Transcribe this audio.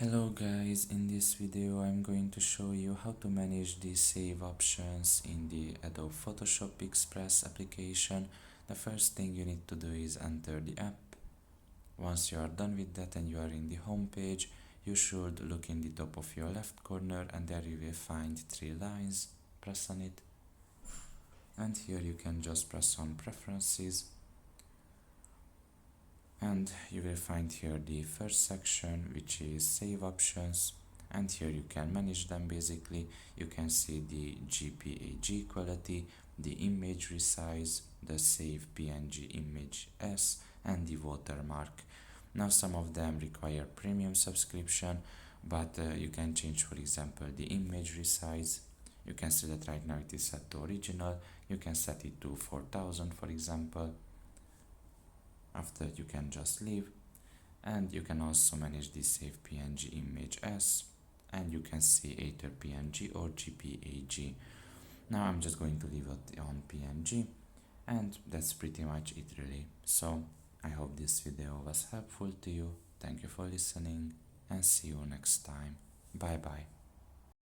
Hello guys, in this video I'm going to show you how to manage the save options in the Adobe Photoshop Express application. The first thing you need to do is enter the app. Once you are done with that and you are in the home page, you should look in the top of your left corner and there you will find three lines. Press on it and here you can just press on preferences. And you will find here the first section, which is save options, and here you can manage them. Basically you can see the JPEG quality, the image resize, the save PNG image S, and the watermark. Now some of them require premium subscription, but you can change, for example, the image resize. You can see that right now it is set to original. You can set it to 4000, for example. After you can just leave, and you can also manage the save PNG image S, and you can see either PNG or JPEG. Now I'm just going to leave it on PNG, and that's pretty much it really. So I hope this video was helpful to you. Thank you for listening and see you next time. Bye bye.